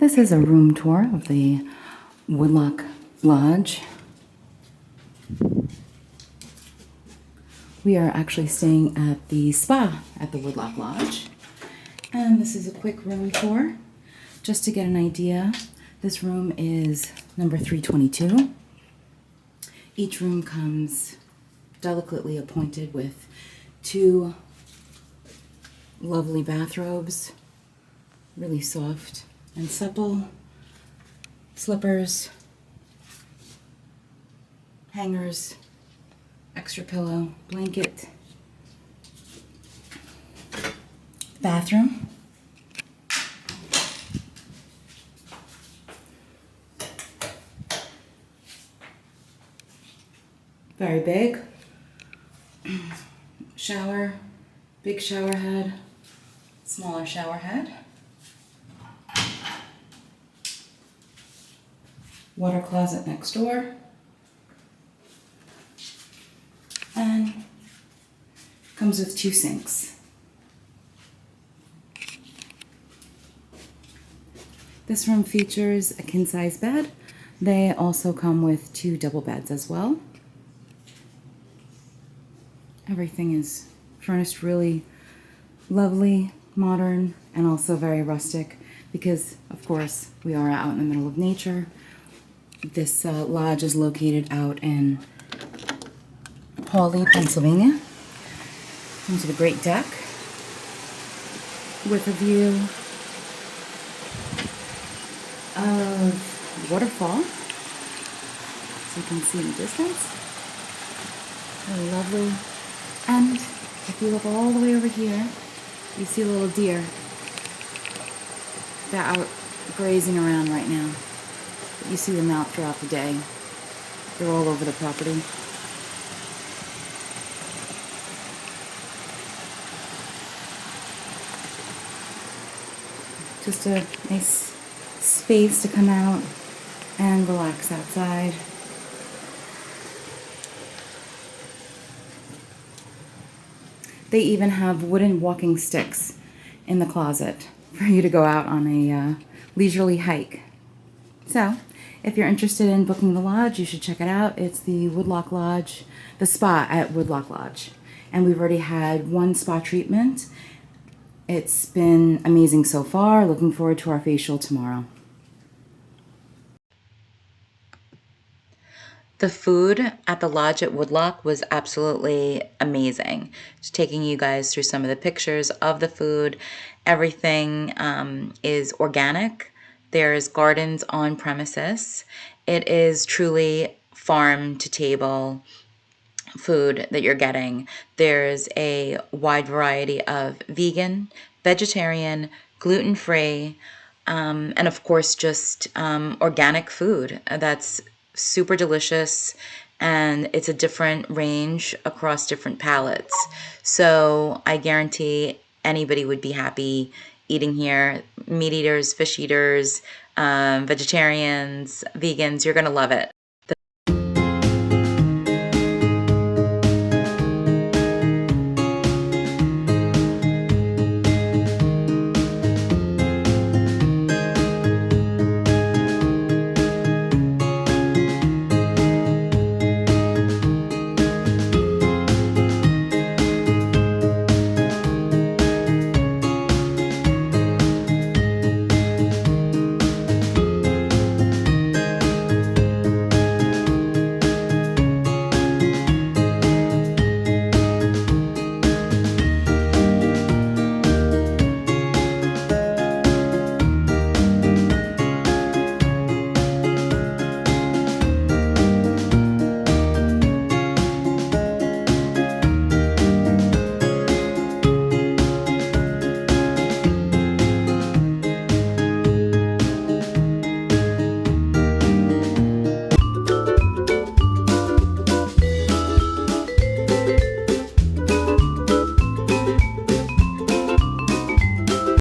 This is a room tour of the Woodloch Lodge. We are actually staying at the spa at the Woodloch Lodge. And this is a quick room tour. Just to get an idea, this room is number 322. Each room comes delicately appointed with 2 lovely bathrobes, really soft and supple, slippers, hangers, extra pillow, blanket, bathroom. Very big. Shower, big shower head, smaller shower head. Water closet next door. And comes with 2 sinks. This room features a king-size bed. They also come with 2 double beds as well. Everything is furnished really lovely, modern, and also very rustic because, of course, we are out in the middle of nature. This lodge is located out in Hawley, Pennsylvania. Comes with a great deck with a view of waterfall, so you can see in the distance. Really lovely. And if you look all the way over here, you see a little deer. They're out grazing around right now. But you see them out throughout the day. They're all over the property. Just a nice space to come out and relax outside. They even have wooden walking sticks in the closet for you to go out on a leisurely hike. So, if you're interested in booking the lodge, you should check it out. It's the Woodloch Lodge, the spa at Woodloch Lodge. And we've already had 1 spa treatment. It's been amazing so far. Looking forward to our facial tomorrow. The food at the lodge at Woodloch was absolutely amazing. Just taking you guys through some of the pictures of the food. Everything is organic. There's gardens on premises. It is truly farm to table food that you're getting. There's a wide variety of vegan, vegetarian, gluten-free, and of course just organic food that's super delicious, and it's a different range across different palates. So I guarantee anybody would be happy eating here. Meat eaters, fish eaters, vegetarians, vegans, you're going to love it.